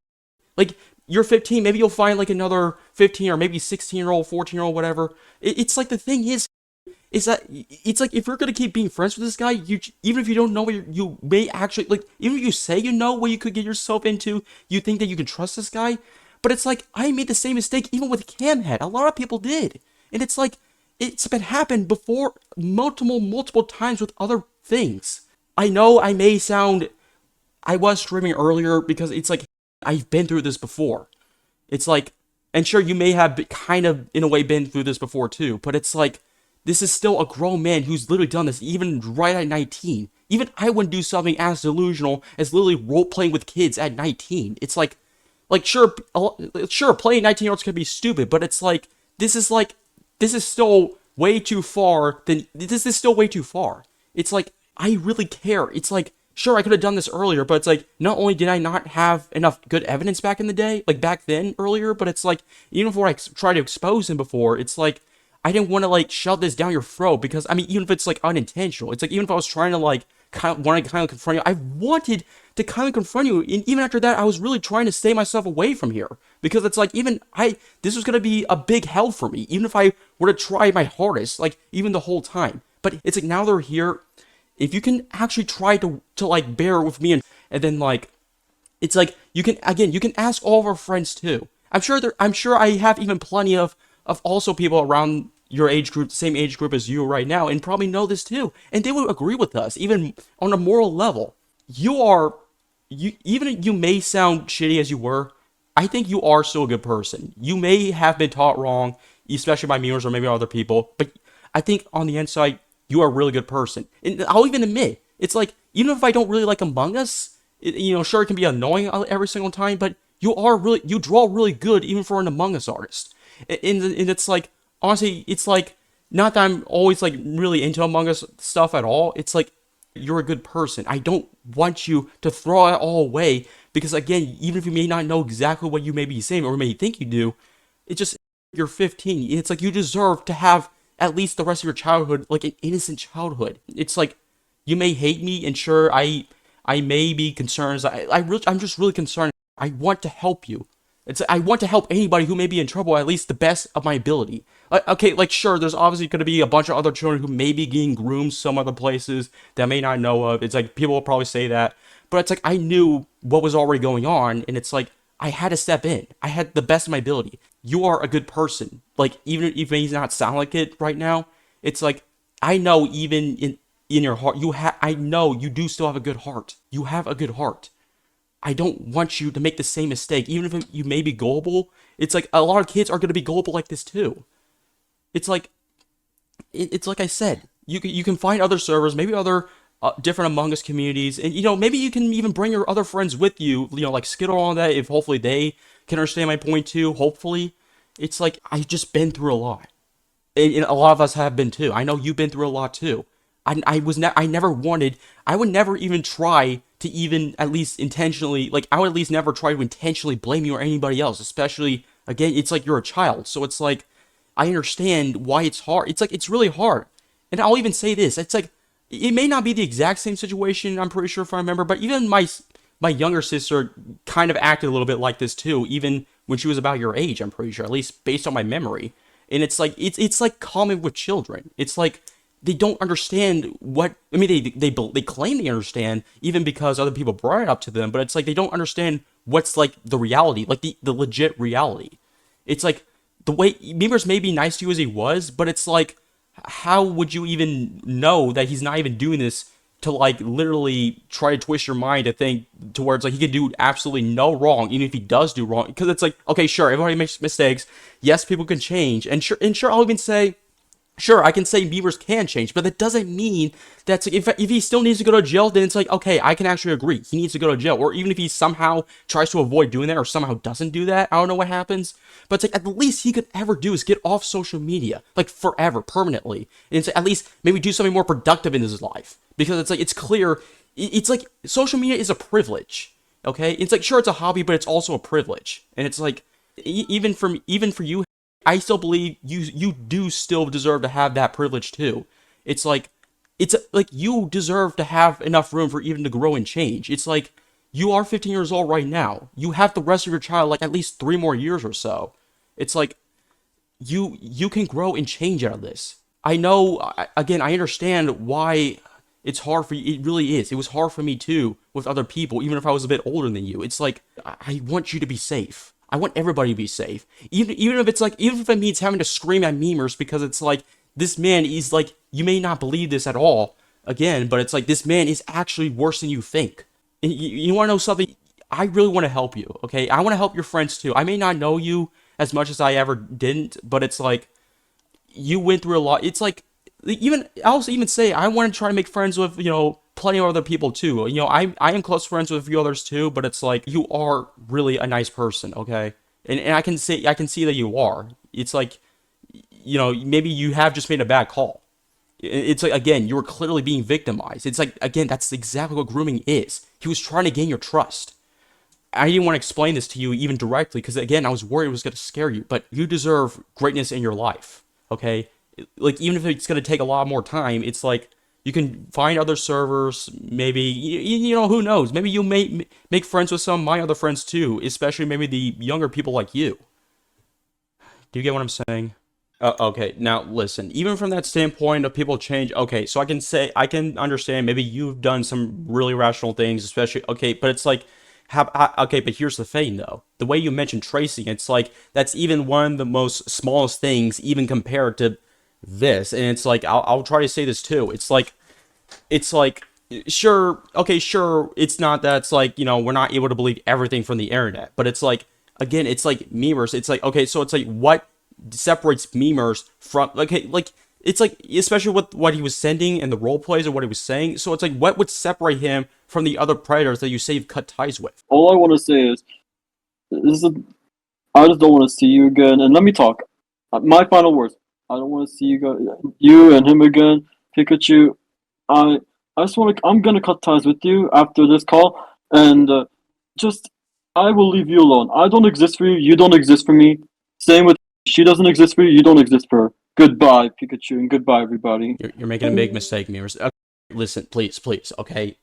Like, you're 15, maybe you'll find like another 15 or maybe 16-year-old, 14-year-old, whatever. It's like, the thing is that it's like, if you're gonna keep being friends with this guy, even if you don't know what you may actually, like, even if you say you know what you could get yourself into, you think that you can trust this guy, but it's like, I made the same mistake even with Camhead. A lot of people did, and it's like, it's been happened before multiple times with other things. I know I was streaming earlier because it's like, I've been through this before. It's like, and sure, you may have kind of in a way been through this before too, but it's like, this is still a grown man who's literally done this even right at 19. Even I wouldn't do something as delusional as literally role-playing with kids at 19. It's like, sure, playing 19-year-olds can be stupid, but it's like, this is still way too far. This is still way too far. It's like, I really care. It's like, sure, I could have done this earlier, but it's like, not only did I not have enough good evidence back in the day, like back then earlier, but it's like, even before I tried to expose him before, it's like, I didn't want to like shove this down your throat, because I mean, even if it's like unintentional, it's like, even if I was trying to like kind of confront you, I wanted to kind of confront you, and even after that, I was really trying to stay myself away from here, because it's like, this was gonna be a big hell for me, even if I were to try my hardest, like even the whole time. But it's like, now they're here. If you can actually try to like bear with me, and then like, it's like, you can ask all of our friends too. I'm sure I have even plenty of also people around your age group, the same age group as you right now, and probably know this too, and they would agree with us, even on a moral level. You are, even you may sound shitty as you were, I think you are still a good person. You may have been taught wrong, especially by me or maybe other people, but I think on the inside, you are a really good person. And I'll even admit, it's like, even if I don't really like Among Us, sure, it can be annoying every single time, but you draw really good even for an Among Us artist. And it's like, honestly, it's like, not that I'm always like really into Among Us stuff at all. It's like, you're a good person. I don't want you to throw it all away because, again, even if you may not know exactly what you may be saying or may think you do, it's just, you're 15. It's like you deserve to have at least the rest of your childhood like an innocent childhood. It's like, you may hate me, and sure, I may be concerned. I'm just really concerned. I want to help you. I want to help anybody who may be in trouble, at least the best of my ability. Okay, like, sure, there's obviously going to be a bunch of other children who may be getting groomed some other places that I may not know of. It's like, people will probably say that. But it's like, I knew what was already going on, and it's like, I had to step in. I had the best of my ability. You are a good person. Like, even if it may not sound like it right now, it's like, I know even in your heart, I know you do still have a good heart. You have a good heart. I don't want you to make the same mistake, even if you may be gullible. It's like, a lot of kids are going to be gullible like this too. It's like, it's like I said, you can find other servers, maybe other different Among Us communities, and maybe you can even bring your other friends with you, like Skittle on that, if hopefully they can understand my point too, hopefully. It's like, I've just been through a lot. And a lot of us have been too. I know you've been through a lot too. I would never even try to even at least intentionally, like, I would at least never try to intentionally blame you or anybody else, especially, again, it's like you're a child. So it's like, I understand why it's hard. It's like, it's really hard. And I'll even say this, it's like, it may not be the exact same situation, I'm pretty sure if I remember, but even my younger sister kind of acted a little bit like this too, even when she was about your age, I'm pretty sure, at least based on my memory. And it's like, it's like common with children. It's like, they don't understand what, I mean, they claim they understand, even because other people brought it up to them, but it's like, they don't understand what's like the reality, like the legit reality. It's like, the way M3mers may be nice to you as he was, but it's like, how would you even know that he's not even doing this to like literally try to twist your mind to think towards like he could do absolutely no wrong, even if he does do wrong? Because it's like, okay, sure, everybody makes mistakes. Yes, people can change, and sure, I'll even say, sure, I can say M3mers can change, but that doesn't mean that's, if he still needs to go to jail, then it's like, okay, I can actually agree. He needs to go to jail. Or even if he somehow tries to avoid doing that or somehow doesn't do that, I don't know what happens. But it's like, at least he could ever do is get off social media, like forever, permanently. And it's at least maybe do something more productive in his life. Because it's like, it's clear, it's like, social media is a privilege, okay? It's like, sure, it's a hobby, but it's also a privilege. And it's like, even for you, I still believe you do still deserve to have that privilege too. It's like you deserve to have enough room for even to grow and change. It's like, you are 15 years old right now. You have the rest of your child like at least 3 more years or so. It's like, you can grow and change out of this. I know, again, I understand why it's hard for you. It really is. It was hard for me too with other people, even if I was a bit older than you. It's like, I want you to be safe. I want everybody to be safe. Even if it's like, even if it means having to scream at M3mers, because it's like, this man is like, you may not believe this at all, again, but it's like, this man is actually worse than you think. And you want to know something? I really want to help you, okay? I want to help your friends too. I may not know you as much as I ever didn't, but it's like, you went through a lot. It's like, even, I also even say, I want to try to make friends with, plenty of other people too. I am close friends with a few others too, but it's like, you are really a nice person, okay? And I can see that you are. It's like, maybe you have just made a bad call. It's like, again, you were clearly being victimized. It's like, again, that's exactly what grooming is. He was trying to gain your trust. I didn't want to explain this to you even directly, because again, I was worried it was going to scare you, but you deserve greatness in your life, okay? Like, even if it's going to take a lot more time, it's like, you can find other servers, maybe, who knows? Maybe you may make friends with some of my other friends too, especially maybe the younger people like you. Do you get what I'm saying? Okay, now listen, even from that standpoint of people change, okay, so I can understand, maybe you've done some really rational things, especially, okay, but it's like, okay, but here's the thing though. The way you mentioned tracing, it's like, that's even one of the most smallest things, even compared to this, and it's like I'll try to say this too. It's like sure, okay, sure, it's not that it's like, we're not able to believe everything from the internet, but it's like, again, it's like memers. It's like, okay, so it's like what separates memers from, like it's like, especially with what he was sending and the role plays and what he was saying. So it's like, what would separate him from the other predators that you say you've cut ties with? All I want to say is, this is I just don't want to see you again. And let me talk. My final words. I don't want to see you and him again, Pikachu. I I just want to. I'm gonna cut ties with you after this call, and just I will leave you alone. I don't exist for you. You don't exist for me. Same with she doesn't exist for you. You don't exist for her. Goodbye, Pikachu, and goodbye, everybody. You're making a big mistake, memers. Okay, listen, please, okay?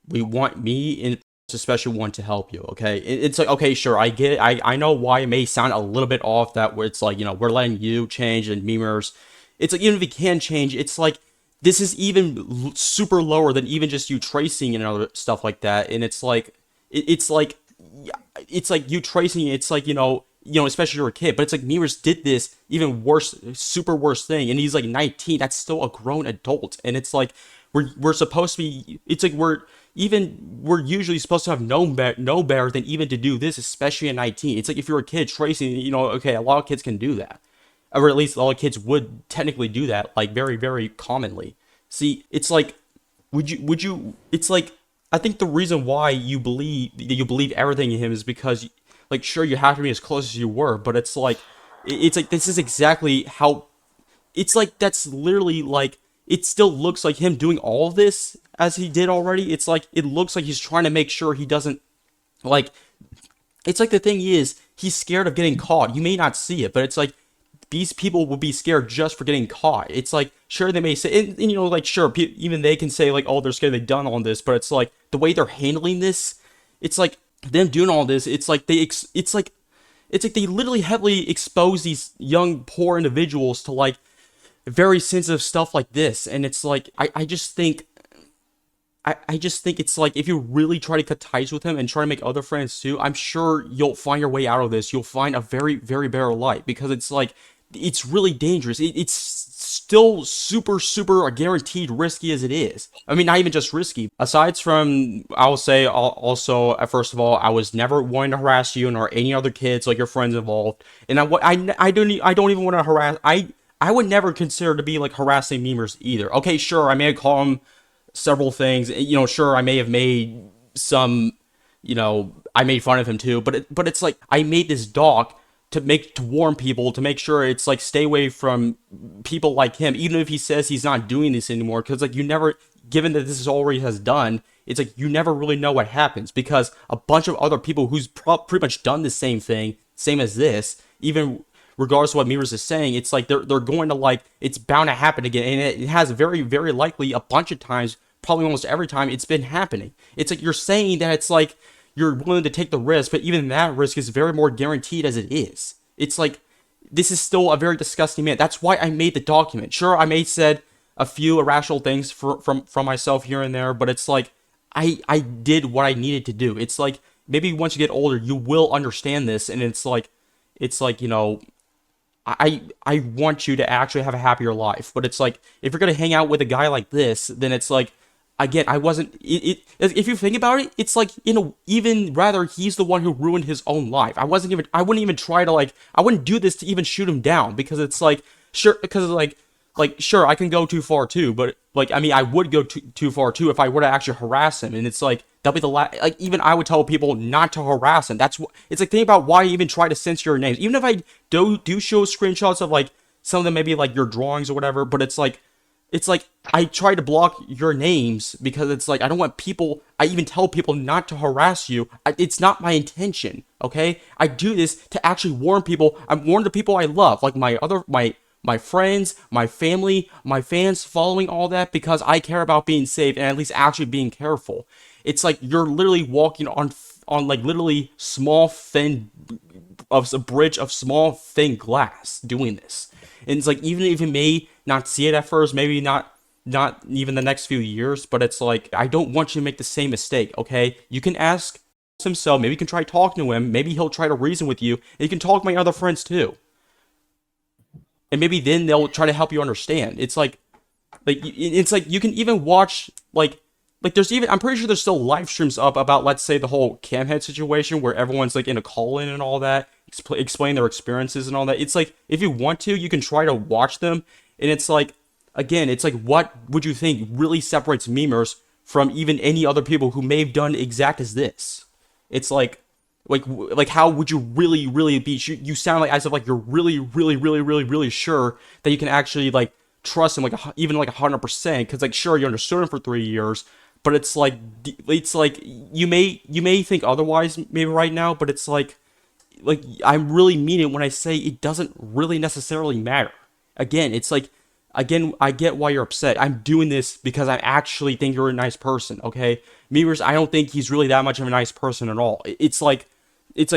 We want me and especially want to help you, okay? It's like, okay, sure, I get it. I know why it may sound a little bit off, that where it's like, we're letting you change and memers. It's like, even if you can change, it's like, this is even super lower than even just you tracing and other stuff like that. And it's like, it's like, it's like you tracing, it's like, especially you're a kid, but it's like Memers did this even worse, super worse thing, and he's like 19. That's still a grown adult, and it's like we're supposed to be. It's like we're usually supposed to have known better than even to do this, especially at 19. It's like if you're a kid tracing, okay, a lot of kids can do that, or at least a lot of kids would technically do that, like very very commonly. See, it's like would you? It's like, I think the reason why you believe everything in him is because, like, sure, you have to be as close as you were, but it's like, it's like, this is exactly how, it's like, that's literally like, it still looks like him doing all of this as he did already. It's like, it looks like he's trying to make sure he doesn't, like, it's like, the thing is, he's scared of getting caught. You may not see it, but it's like, these people will be scared just for getting caught. It's like, sure, they may say, and like, sure, even they can say, like, oh, they're scared they've done all this, but it's like, the way they're handling this, it's like, them doing all this, it's like, it's like they literally heavily expose these young, poor individuals to, like, very sensitive stuff like this, and it's like, I just think, I just think it's like, if you really try to cut ties with him and try to make other friends too, I'm sure you'll find your way out of this. You'll find a very, very better life, because it's like, it's really dangerous. It's still super, super guaranteed risky as it is. I mean, not even just risky. Aside from, I will say also, first of all, I was never wanting to harass you nor any other kids, like your friends involved. And I don't even want to harass. I would never consider to be like harassing memers either. Okay, sure, I may call them several things. Sure, I may have made some, I made fun of him too. But it's like, I made this doc to warn people, to make sure it's like, stay away from people like him, even if he says he's not doing this anymore. Because like, you never, given that this is already has done, it's like, you never really know what happens, because a bunch of other people who's pretty much done the same thing, same as this, even regardless of what Mirrors is saying, it's like they're going to, like, it's bound to happen again, and it has very, very likely a bunch of times, probably almost every time it's been happening. It's like, you're saying that it's like you're willing to take the risk, but even that risk is very more guaranteed as it is. It's like, this is still a very disgusting man. That's why I made the document. Sure, I may have said a few irrational things from myself here and there, but it's like, I did what I needed to do. It's like, maybe once you get older, you will understand this, and it's like, I want you to actually have a happier life. But it's like, if you're gonna hang out with a guy like this, then it's like, again, I wasn't. If you think about it, it's like, even rather, he's the one who ruined his own life. I wouldn't even try to, like, I wouldn't do this to even shoot him down, because it's like, sure, because like sure, I can go too far too, but like, I mean, I would go too far too if I were to actually harass him, and it's like, that'll be the last. Like, even I would tell people not to harass him. That's what it's like. Think about why you even try to censor your names, even if I do show screenshots of, like, some of them, maybe like your drawings or whatever, but it's like, I try to block your names because it's like, I don't want people, I even tell people not to harass you. It's not my intention, okay? I do this to actually warn people. I warn the people I love, like my friends, my family, my fans, following all that, because I care about being safe and at least actually being careful. It's like, you're literally walking on like, literally small thin of a bridge of small thin glass doing this. And it's like, even if you may not see it at first, maybe not even the next few years, but it's like, I don't want you to make the same mistake, okay? You can ask himself, maybe you can try talking to him, maybe he'll try to reason with you, and you can talk to my other friends too. and maybe then they'll try to help you understand. It's like you can even watch there's even, I'm pretty sure there's still live streams up about, let's say, the whole Camhead situation where everyone's like in a call-in and all that, explain their experiences and all that. It's like, if you want to, you can try to watch them, and it's like, again, it's like, what would you think really separates memers from even any other people who may have done exact as this? It's like how would you really be? You sound like as if like you're really sure that you can actually like trust him like even like 100%, because like sure, you understood him for 3 years, but it's like you may think otherwise maybe right now, but it's like I really mean it when I say it doesn't really necessarily matter. Again, it's like, again, I get why you're upset. I'm doing this because I actually think you're a nice person, okay? Memers, I don't think he's really that much of a nice person at all. It's like,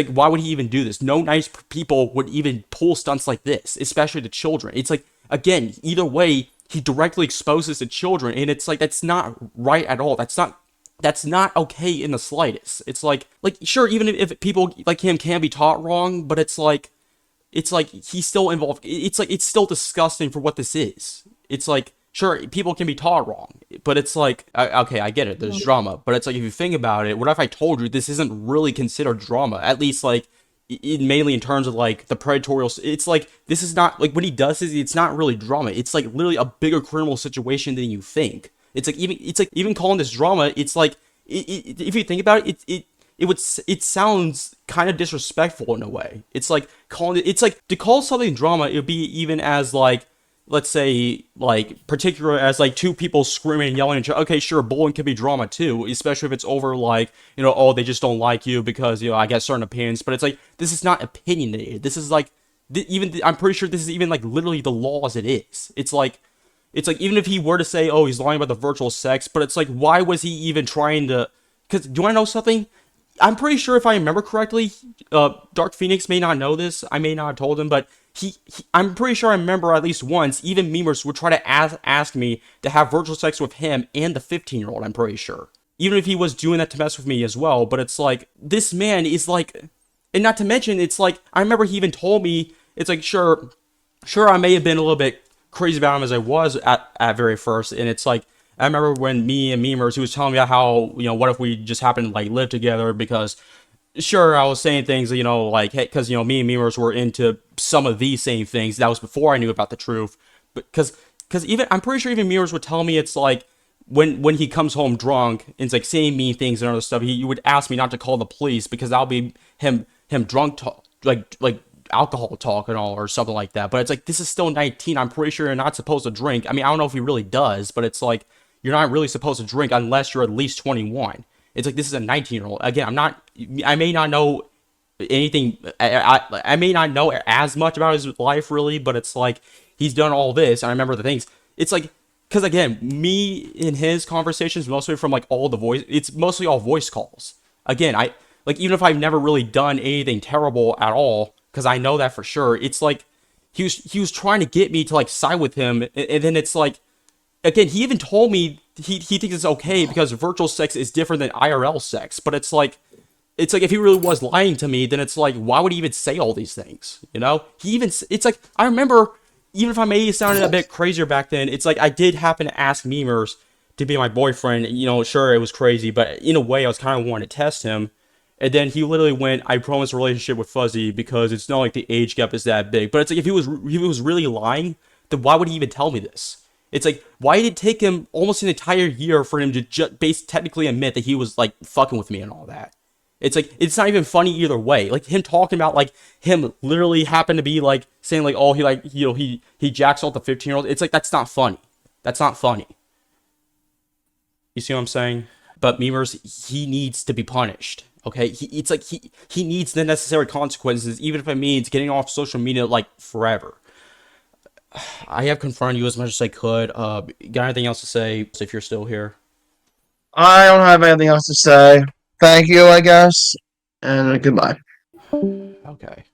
why would he even do this? No nice people would even pull stunts like this, especially to children. It's like, again, either way, he directly exposes to children, and it's like, that's not right at all. That's not okay in the slightest. It's like sure, even if people like him can be taught wrong, but it's like he's still involved. It's like, it's still disgusting for what this is. It's like, sure, people can be taught wrong, but it's like, okay, I get it, there's drama, but it's like, if you think about it, what if I told you this isn't really considered drama? At least like, mainly in terms of like the predatorial, it's like, this is not like, when he does this, it's not really drama. It's like literally a bigger criminal situation than you think. It's like, even calling this drama, it's like, if you think about it, it sounds kind of disrespectful in a way. It's like calling it, it's like, to call something drama, it would be even as like, let's say, like, particular as like two people screaming and yelling at each other. Okay, sure, bullying can be drama too, especially if it's over like, oh, they just don't like you because, I get certain opinions. But it's like, this is not opinionated. This is like, I'm pretty sure this is even like literally the law as it is. It's like, even if he were to say, oh, he's lying about the virtual sex, but it's like, why was he even trying to, because, do I know something? I'm pretty sure, if I remember correctly, Dark Phoenix may not know this, I may not have told him, but I'm pretty sure I remember at least once, even memers would try to ask me to have virtual sex with him and the 15-year-old, I'm pretty sure. Even if he was doing that to mess with me as well, but it's like, this man is like, and not to mention, it's like, I remember he even told me, it's like, sure, I may have been a little bit crazy about him as I was at very first, and it's like, I remember when me and memers, he was telling me about how, what if we just happened to like live together, because sure, I was saying things, like, hey, because, me and memers were into some of these same things. That was before I knew about the truth. But because even, I'm pretty sure even memers would tell me, it's like, when he comes home drunk and it's like saying mean things and other stuff, he would ask me not to call the police, because that'll be him drunk talk, like alcohol talk and all, or something like that. But it's like, this is still 19. I'm pretty sure you're not supposed to drink. I mean, I don't know if he really does, but it's like, you're not really supposed to drink unless you're at least 21. It's like, this is a 19-year-old. Again, I may not know anything, I may not know as much about his life really, but it's like, he's done all this, and I remember the things. It's like, because again, me in his conversations, mostly from like it's mostly all voice calls. Again, even if I've never really done anything terrible at all, because I know that for sure, it's like, he was trying to get me to like side with him, and then it's like, again, he even told me he thinks it's okay because virtual sex is different than IRL sex. But it's like, if he really was lying to me, then it's like, why would he even say all these things? It's like, I remember, even if I may have sounded a bit crazier back then, it's like, I did happen to ask memers to be my boyfriend. Sure, it was crazy, but in a way, I was kind of wanting to test him. And then he literally went, I promised a relationship with Fuzzy, because it's not like the age gap is that big. But it's like, if he was really lying, then why would he even tell me this? It's like, why did it take him almost an entire year for him to technically admit that he was like fucking with me and all that? It's like, it's not even funny either way. Like, him talking about like him literally happened to be like saying like, oh, he like, he jacks off the 15-year-old. It's like, that's not funny. That's not funny. You see what I'm saying? But memers, he needs to be punished. Okay, it's like he needs the necessary consequences, even if it means getting off social media like forever. I have confronted you as much as I could. Got anything else to say if you're still here? I don't have anything else to say. Thank you, I guess, and goodbye. Okay.